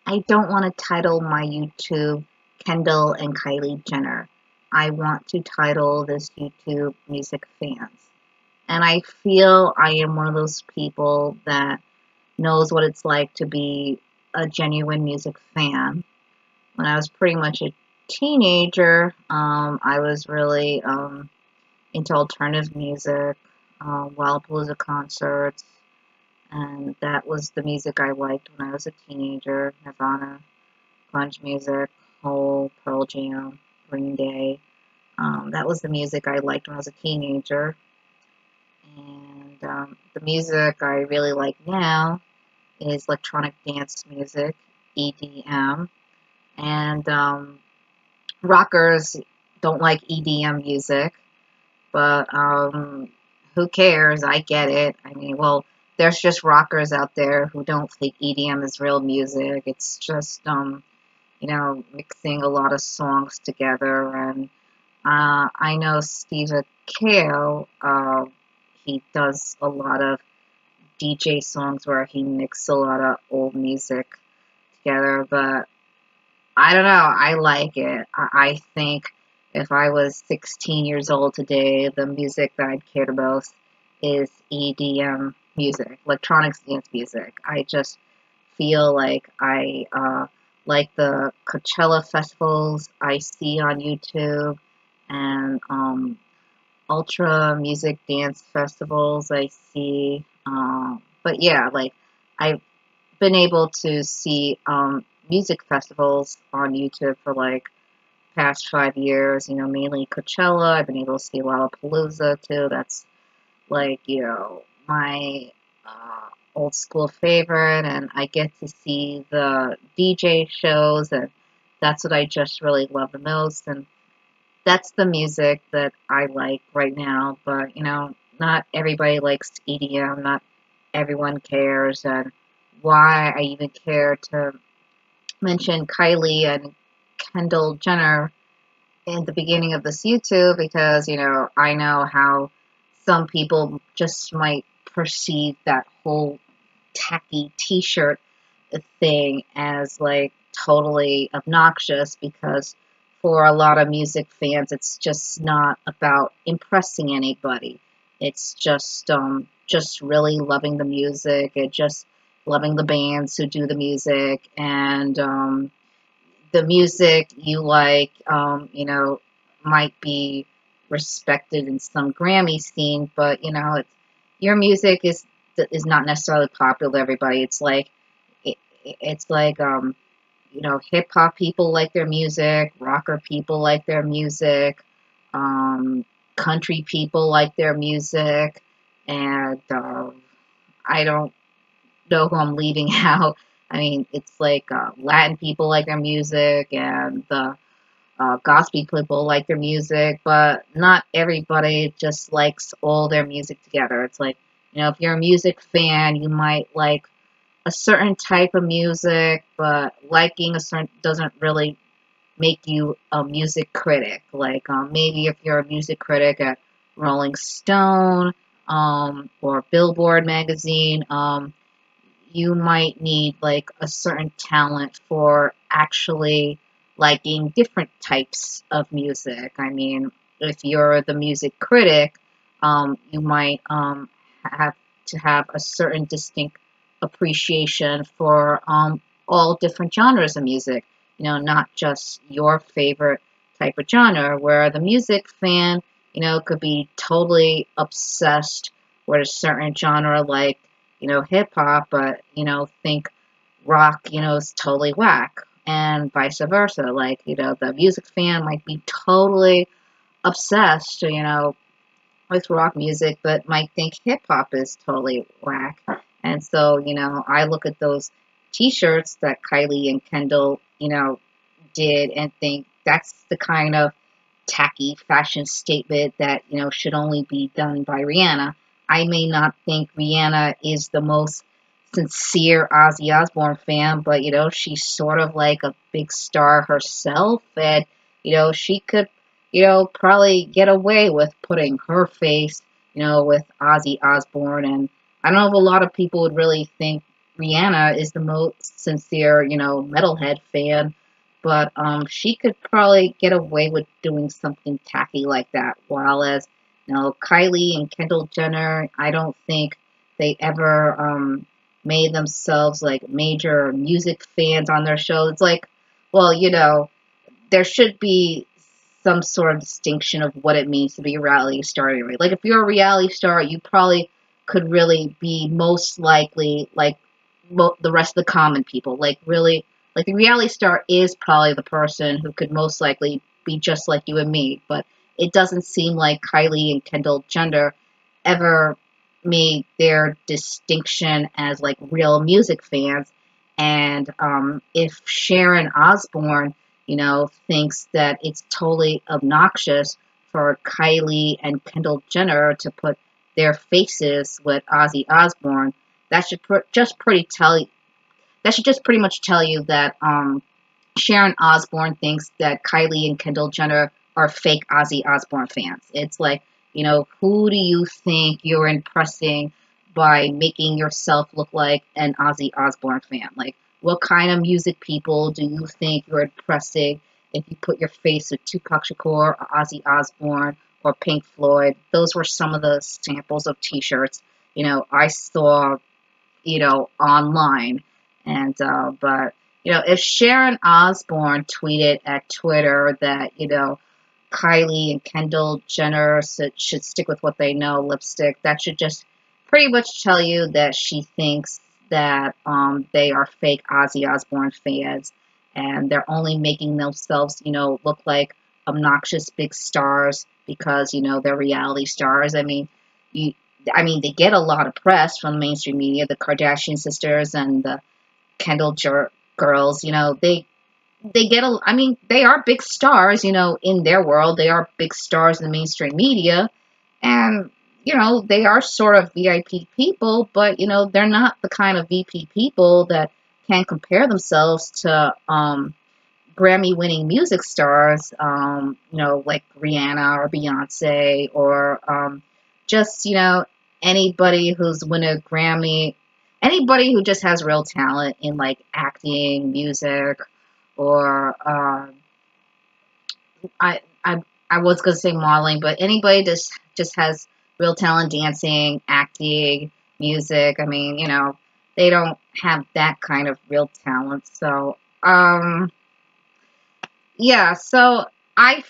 I don't want to title my YouTube Kendall and Kylie Jenner. I want to title this YouTube Music Fans. And I feel I am one of those people that knows what it's like to be a genuine music fan. When I was pretty much a teenager, I was really into alternative music, Lollapalooza concerts, and that was the music I liked when I was a teenager. Nirvana, grunge music, Hole, Pearl Jam, Green Day. That was the music I liked when I was a teenager. And the music I really like now is electronic dance music, EDM. And rockers don't like EDM music, but who cares? I get it. I mean, well, there's just rockers out there who don't think EDM is real music. It's just mixing a lot of songs together. And I know Steve Aoki, he does a lot of DJ songs where he mixes a lot of old music together, but I don't know, I like it. I think if I was 16 years old today, the music that I'd care the most is EDM music, electronics dance music. I just feel like I like the Coachella festivals I see on YouTube and ultra music dance festivals I see. But yeah, like I've been able to see music festivals on YouTube for like past 5 years. Mainly Coachella. I've been able to see Lollapalooza too. That's like my old school favorite, and I get to see the DJ shows, and that's what I just really love the most. And that's the music that I like right now. But not everybody likes EDM. Not everyone cares, and why I even care to mention Kylie and Kendall Jenner in the beginning of this YouTube because I know how some people just might perceive that whole tacky T-shirt thing as like totally obnoxious because for a lot of music fans it's just not about impressing anybody. It's just really loving the music, it just loving the bands who do the music, and the music you like might be respected in some Grammy scene, but your music is not necessarily popular to everybody. It's like hip hop people like their music, rocker people like their music, country people like their music, and I don't know who I'm leaving out. I mean, it's like Latin people like their music, and the gospel people like their music, but not everybody just likes all their music together. It's like, if you're a music fan, you might like a certain type of music, but liking a certain doesn't really make you a music critic. Like maybe if you're a music critic at Rolling Stone or Billboard magazine, you might need like a certain talent for actually liking different types of music. I mean, if you're the music critic, you might have to have a certain distinct appreciation for all different genres of music, not just your favorite type of genre, where the music fan, could be totally obsessed with a certain genre like, hip hop, but, think rock, is totally whack, and vice versa. Like, the music fan might be totally obsessed, with rock music, but might think hip hop is totally whack. And so, I look at those t-shirts that Kylie and Kendall, did and think that's the kind of tacky fashion statement that, should only be done by Rihanna. I may not think Rihanna is the most sincere Ozzy Osbourne fan, but, she's sort of like a big star herself, and, she could, probably get away with putting her face, with Ozzy Osbourne, and I don't know if a lot of people would really think Rihanna is the most sincere, metalhead fan, but she could probably get away with doing something tacky like that. While as Kylie and Kendall Jenner, I don't think they ever made themselves like major music fans on their show. It's like, well, there should be some sort of distinction of what it means to be a reality star. Anyway. Like if you're a reality star, you probably could really be most likely like the rest of the common people. Like really, like the reality star is probably the person who could most likely be just like you and me. But it doesn't seem like Kylie and Kendall Jenner ever made their distinction as like real music fans. And if Sharon Osbourne, thinks that it's totally obnoxious for Kylie and Kendall Jenner to put their faces with Ozzy Osbourne, that should just pretty much tell you that Sharon Osbourne thinks that Kylie and Kendall Jenner are fake Ozzy Osbourne fans. It's like, who do you think you're impressing by making yourself look like an Ozzy Osbourne fan? Like, what kind of music people do you think you're impressing if you put your face with Tupac Shakur or Ozzy Osbourne or Pink Floyd? Those were some of the samples of t-shirts, I saw, online. And, but, if Sharon Osbourne tweeted at Twitter that, Kylie and Kendall Jenner should stick with what they know, lipstick, that should just pretty much tell you that she thinks that they are fake Ozzy Osbourne fans and they're only making themselves, look like obnoxious big stars because, they're reality stars. You, they get a lot of press from the mainstream media, the Kardashian sisters and the Kendall girls, they get they are big stars, in their world. They are big stars in the mainstream media. And, they are sort of VIP people, but, they're not the kind of VP people that can compare themselves to Grammy winning music stars, like Rihanna or Beyonce or just, anybody who's won a Grammy, anybody who just has real talent in like acting, music, or I was gonna say modeling, but anybody just has real talent, dancing, acting, music. They don't have that kind of real talent. So yeah, so I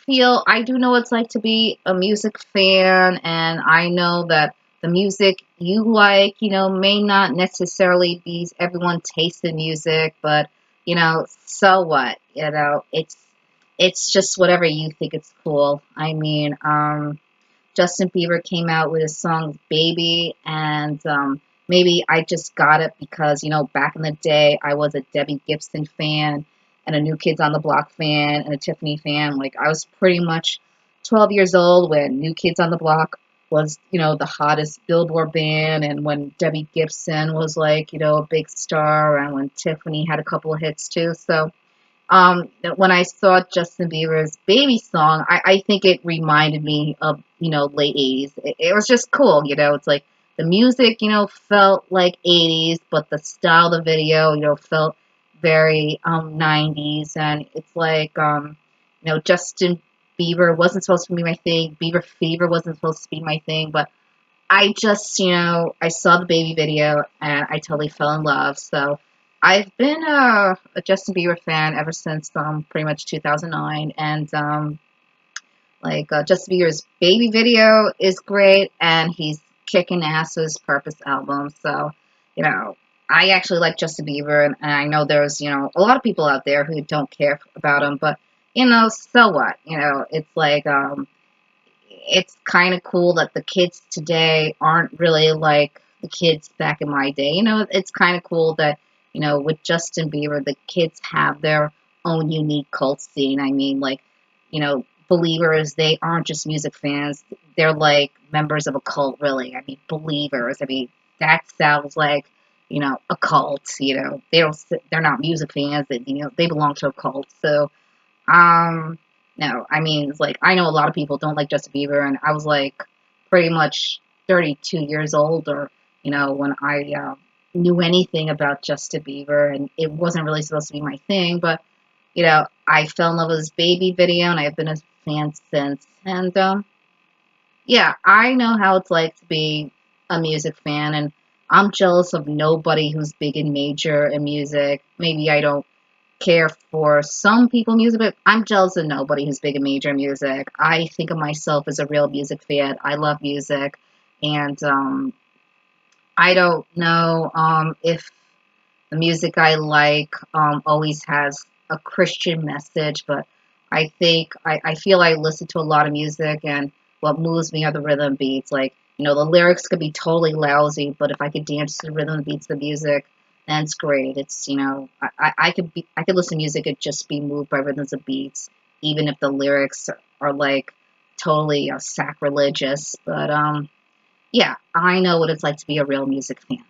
do know what it's like to be a music fan, and I know that the music you like, may not necessarily be everyone's taste in music, but so what? It's just whatever you think it's cool. Justin Bieber came out with his song Baby, and maybe I just got it because, back in the day, I was a Debbie Gibson fan and a New Kids on the Block fan and a Tiffany fan. Like, I was pretty much 12 years old when New Kids on the Block was, the hottest Billboard band, and when Debbie Gibson was like, a big star, and when Tiffany had a couple of hits too. So, when I saw Justin Bieber's Baby song, I think it reminded me of, late 80s. It was just cool, it's like the music, felt like 80s, but the style of the video, felt very 90s. And it's like, Justin Bieber wasn't supposed to be my thing. Bieber Fever wasn't supposed to be my thing, but I just, I saw the Baby video and I totally fell in love. So I've been a Justin Bieber fan ever since pretty much 2009, and Justin Bieber's Baby video is great, and he's kicking ass with his Purpose album. So, I actually like Justin Bieber, and I know there's a lot of people out there who don't care about him, but so what? It's like it's kind of cool that the kids today aren't really like the kids back in my day. It's kind of cool that with Justin Bieber, the kids have their own unique cult scene. Believers, they aren't just music fans. They're like members of a cult, really. Believers. That sounds like, a cult, they're not music fans, that, they belong to a cult. So, no, it's like, I know a lot of people don't like Justin Bieber, and I was like pretty much 32 years old, or, when I knew anything about Justin Bieber, and it wasn't really supposed to be my thing, but you know, I fell in love with his baby video, and I've been a fan since. And yeah, I know how it's like to be a music fan, and I'm jealous of nobody who's big and major in music. Maybe I don't care for some people music, but I'm jealous of nobody who's big and major in music. I think of myself as a real music fan. I love music, and I don't know if the music I like always has a Christian message, but I feel I listen to a lot of music, and what moves me are the rhythm beats. Like, you know, the lyrics could be totally lousy, but if I could dance to the rhythm beats of the music, then it's great. It's, you know, I could listen to music and just be moved by rhythms and beats, even if the lyrics are like totally sacrilegious. But yeah, I know what it's like to be a real music fan.